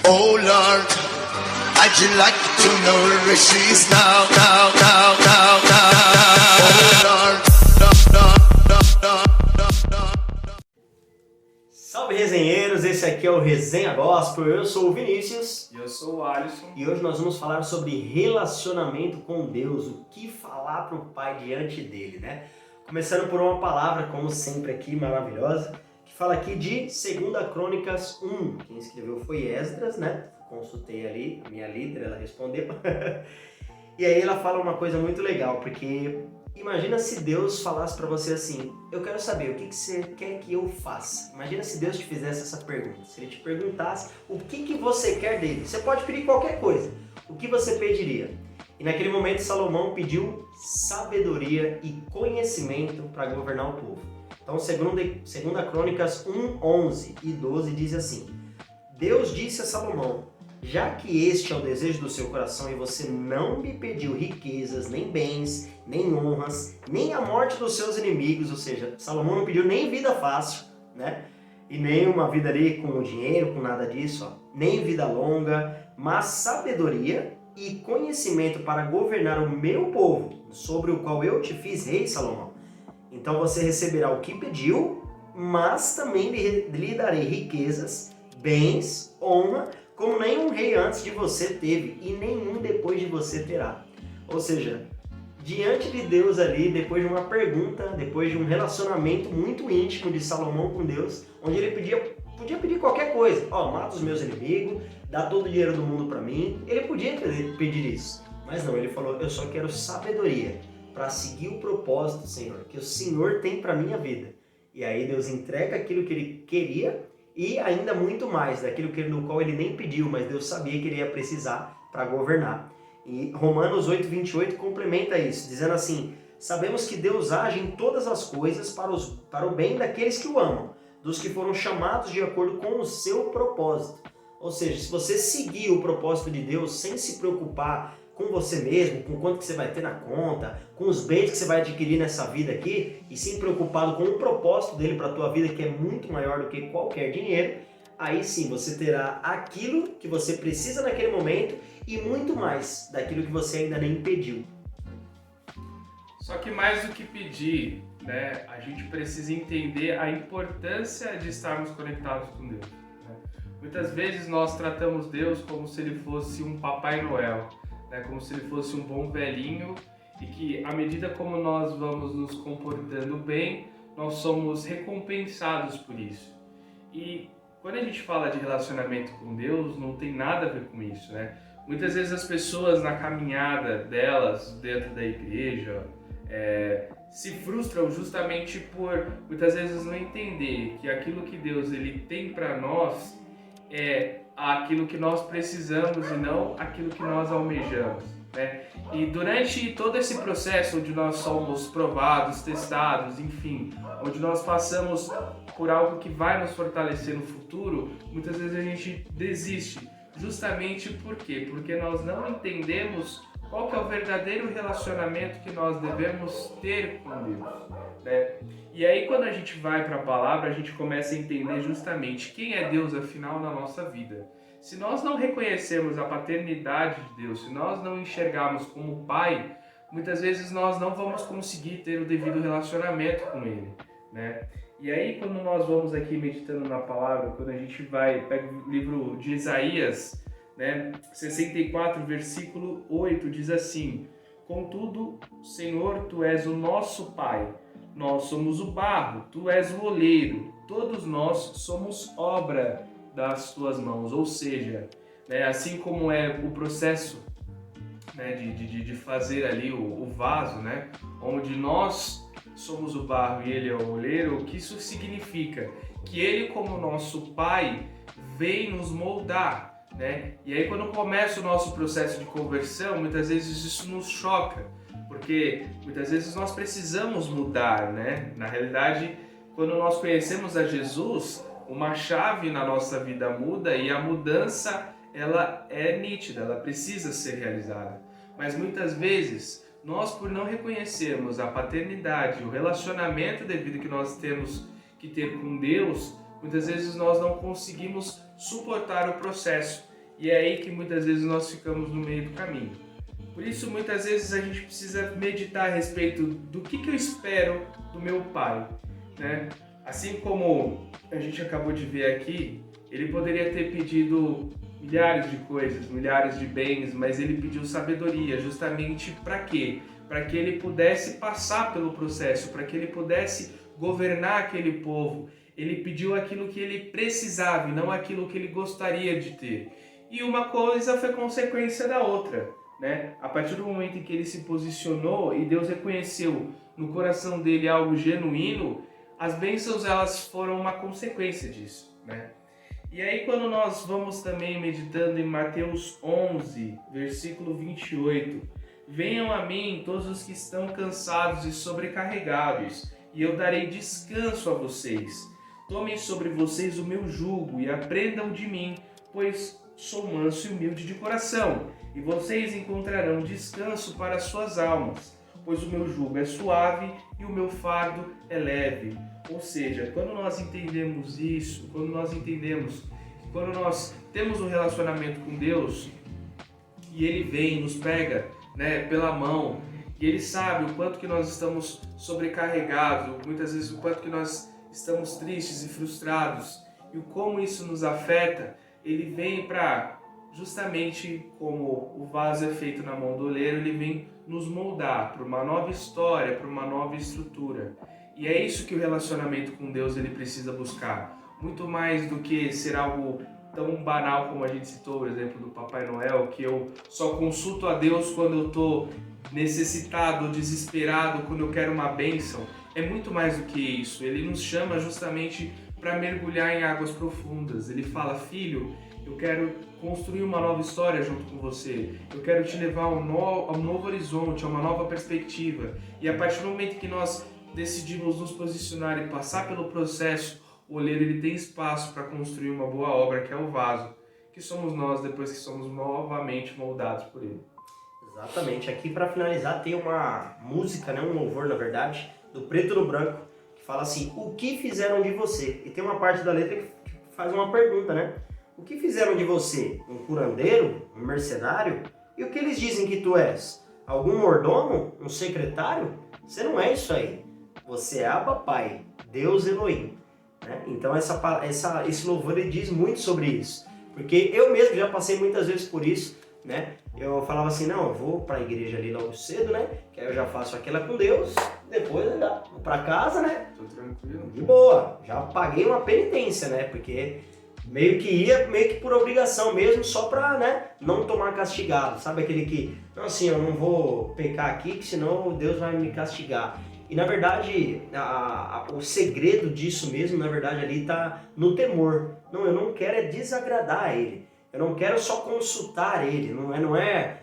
Oh Lord, I'd you like to know where she's now. Oh Lord. Salve resenheiros, esse aqui é o Resenha Gospel, eu sou o Vinícius. E eu sou o Alisson. E hoje nós vamos falar sobre relacionamento com Deus, o que falar para o Pai diante dele, né? Começando por uma palavra, como sempre aqui, maravilhosa, que fala aqui de 2 Crônicas 1. Quem escreveu foi Esdras, né? Consultei ali, a minha líder, ela respondeu. E aí ela fala uma coisa muito legal, porque imagina se Deus falasse para você assim: eu quero saber o que você quer que eu faça. Imagina se Deus te fizesse essa pergunta, se ele te perguntasse o que você quer dele. Você pode pedir qualquer coisa, o que você pediria? E naquele momento Salomão pediu sabedoria e conhecimento para governar o povo. Então 2 Crônicas 1, 11 e 12 diz assim: Deus disse a Salomão: já que este é o desejo do seu coração e você não me pediu riquezas, nem bens, nem honras, nem a morte dos seus inimigos, ou seja, Salomão não pediu nem vida fácil, né? E nem uma vida ali com dinheiro, com nada disso, ó. Nem vida longa, mas sabedoria e conhecimento para governar o meu povo, sobre o qual eu te fiz rei, Salomão. Então você receberá o que pediu, mas também lhe darei riquezas, bens, honra, como nenhum rei antes de você teve e nenhum depois de você terá. Ou seja, diante de Deus ali, depois de uma pergunta, depois de um relacionamento muito íntimo de Salomão com Deus, onde ele podia pedir qualquer coisa. Mata os meus inimigos, dá todo o dinheiro do mundo para mim. Ele podia pedir isso, mas não, ele falou: eu só quero sabedoria para seguir o propósito, Senhor, que o Senhor tem para minha vida. E aí Deus entrega aquilo que ele queria e ainda muito mais, daquilo no qual ele nem pediu, mas Deus sabia que ele ia precisar para governar. E Romanos 8:28 complementa isso, dizendo assim: sabemos que Deus age em todas as coisas para o bem daqueles que o amam, dos que foram chamados de acordo com o seu propósito. Ou seja, se você seguir o propósito de Deus sem se preocupar com você mesmo, com quanto que você vai ter na conta, com os bens que você vai adquirir nessa vida aqui, e sim preocupado com o propósito dele para a tua vida, que é muito maior do que qualquer dinheiro, aí sim você terá aquilo que você precisa naquele momento e muito mais daquilo que você ainda nem pediu. Só que mais do que pedir, né, a gente precisa entender a importância de estarmos conectados com Deus, né? Muitas vezes nós tratamos Deus como se ele fosse um Papai Noel, como se ele fosse um bom velhinho, e que à medida como nós vamos nos comportando bem, nós somos recompensados por isso. E quando a gente fala de relacionamento com Deus, não tem nada a ver com isso, né? Muitas vezes as pessoas na caminhada delas dentro da igreja se frustram justamente por muitas vezes não entender que aquilo que Deus ele tem para nós é aquilo que nós precisamos e não aquilo que nós almejamos, né? E durante todo esse processo onde nós somos provados, testados, enfim, onde nós passamos por algo que vai nos fortalecer no futuro, muitas vezes a gente desiste. Justamente por quê? Porque nós não entendemos qual que é o verdadeiro relacionamento que nós devemos ter com Deus, né? E aí quando a gente vai para a palavra, a gente começa a entender justamente quem é Deus afinal na nossa vida. Se nós não reconhecermos a paternidade de Deus, se nós não enxergarmos como Pai, muitas vezes nós não vamos conseguir ter o devido relacionamento com Ele, né? E aí quando nós vamos aqui meditando na palavra, quando a gente pega o livro de Isaías, né, 64, versículo 8, diz assim: contudo, Senhor, Tu és o nosso Pai, nós somos o barro, Tu és o oleiro, todos nós somos obra das Tuas mãos. Ou seja, né, assim como é o processo, né, de fazer ali o vaso, né, onde nós somos o barro e Ele é o oleiro, o que isso significa? Que Ele, como nosso Pai, vem nos moldar, né? E aí quando começa o nosso processo de conversão, muitas vezes isso nos choca, porque muitas vezes nós precisamos mudar, né? Na realidade, quando nós conhecemos a Jesus, uma chave na nossa vida muda e a mudança ela é nítida, ela precisa ser realizada. Mas muitas vezes nós, por não reconhecermos a paternidade, o relacionamento devido que nós temos que ter com Deus, muitas vezes nós não conseguimos suportar o processo. E é aí que muitas vezes nós ficamos no meio do caminho. Por isso, muitas vezes a gente precisa meditar a respeito do que eu espero do meu pai, né? Assim como a gente acabou de ver aqui, ele poderia ter pedido milhares de coisas, milhares de bens, mas ele pediu sabedoria, justamente para quê? Para que ele pudesse passar pelo processo, para que ele pudesse governar aquele povo. Ele pediu aquilo que ele precisava e não aquilo que ele gostaria de ter. E uma coisa foi consequência da outra, né? A partir do momento em que ele se posicionou e Deus reconheceu no coração dele algo genuíno, as bênçãos elas foram uma consequência disso, né? E aí quando nós vamos também meditando em Mateus 11, versículo 28, venham a mim todos os que estão cansados e sobrecarregados, e eu darei descanso a vocês. Tomem sobre vocês o meu jugo e aprendam de mim, pois sou manso e humilde de coração, e vocês encontrarão descanso para as suas almas, pois o meu jugo é suave e o meu fardo é leve. Ou seja, quando nós entendemos isso, quando nós temos um relacionamento com Deus, e Ele vem e nos pega, né, pela mão, e Ele sabe o quanto que nós estamos sobrecarregados, muitas vezes o quanto que nós estamos tristes e frustrados, e como isso nos afeta, Ele vem para, justamente como o vaso é feito na mão do oleiro, Ele vem nos moldar para uma nova história, para uma nova estrutura. E é isso que o relacionamento com Deus ele precisa buscar. Muito mais do que ser algo tão banal como a gente citou, o exemplo do Papai Noel, que eu só consulto a Deus quando eu estou necessitado, desesperado, quando eu quero uma bênção. É muito mais do que isso. Ele nos chama justamente para mergulhar em águas profundas. Ele fala, filho, eu quero construir uma nova história junto com você. Eu quero te levar a um novo horizonte, a uma nova perspectiva. E a partir do momento que nós decidimos nos posicionar e passar pelo processo, o oleiro ele tem espaço para construir uma boa obra, que é o vaso, que somos nós depois que somos novamente moldados por ele. Exatamente. Aqui para finalizar tem uma música, né, um louvor na verdade, do Preto no Branco, que fala assim, o que fizeram de você? E tem uma parte da letra que faz uma pergunta, né? O que fizeram de você? Um curandeiro? Um mercenário? E o que eles dizem que tu és? Algum mordomo? Um secretário? Você não é isso aí. Você é Abba Pai, Deus Elohim. Né? Então esse louvor ele diz muito sobre isso. Porque eu mesmo já passei muitas vezes por isso. Né? Eu falava assim, não, eu vou para a igreja ali logo cedo, né? Que aí eu já faço aquela com Deus, depois eu já vou para casa, né? Tô tranquilo. De boa, já paguei uma penitência, né? Porque meio que por obrigação mesmo, só para, né, não tomar castigado. Sabe aquele que, não, assim, eu não vou pecar aqui, que senão Deus vai me castigar. E na verdade, o segredo disso mesmo, na verdade, ali está no temor. Não, eu não quero é desagradar a Ele. Eu não quero só consultar Ele. Não é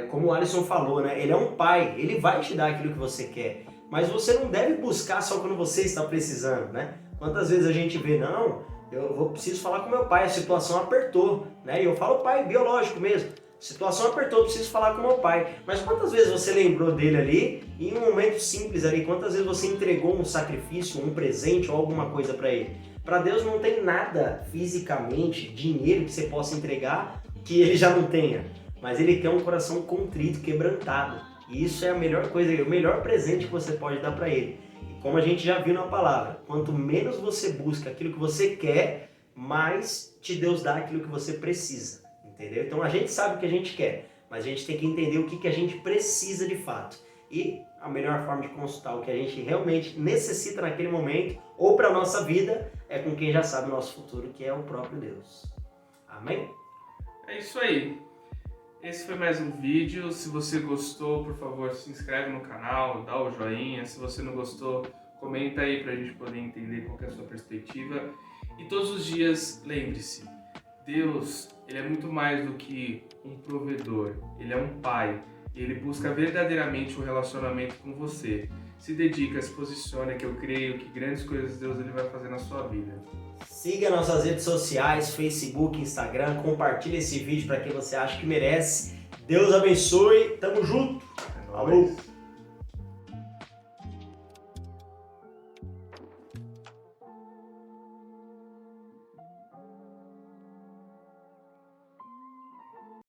como o Alisson falou, né? Ele é um pai, Ele vai te dar aquilo que você quer. Mas você não deve buscar só quando você está precisando, né? Quantas vezes a gente vê, não, preciso falar com meu pai, a situação apertou, né? E eu falo pai biológico mesmo. Situação apertou, preciso falar com meu pai. Mas quantas vezes você lembrou dele ali, em um momento simples ali, quantas vezes você entregou um sacrifício, um presente ou alguma coisa para ele? Para Deus não tem nada fisicamente, dinheiro que você possa entregar que ele já não tenha. Mas ele quer um coração contrito, quebrantado. E isso é a melhor coisa, o melhor presente que você pode dar para ele. E como a gente já viu na palavra, quanto menos você busca aquilo que você quer, mais Deus dá aquilo que você precisa. Entendeu? Então a gente sabe o que a gente quer, mas a gente tem que entender o que a gente precisa de fato. E a melhor forma de consultar o que a gente realmente necessita naquele momento, ou para a nossa vida, é com quem já sabe o nosso futuro, que é o próprio Deus. Amém? É isso aí. Esse foi mais um vídeo. Se você gostou, por favor, se inscreve no canal, dá o joinha. Se você não gostou, comenta aí para a gente poder entender qual que é a sua perspectiva. E todos os dias, lembre-se, Deus, Ele é muito mais do que um provedor, Ele é um pai, e Ele busca verdadeiramente um relacionamento com você. Se dedica, se posiciona, que eu creio que grandes coisas Deus Ele vai fazer na sua vida. Siga nossas redes sociais, Facebook, Instagram, compartilhe esse vídeo para quem você acha que merece. Deus abençoe, tamo junto! É nóis. Falou!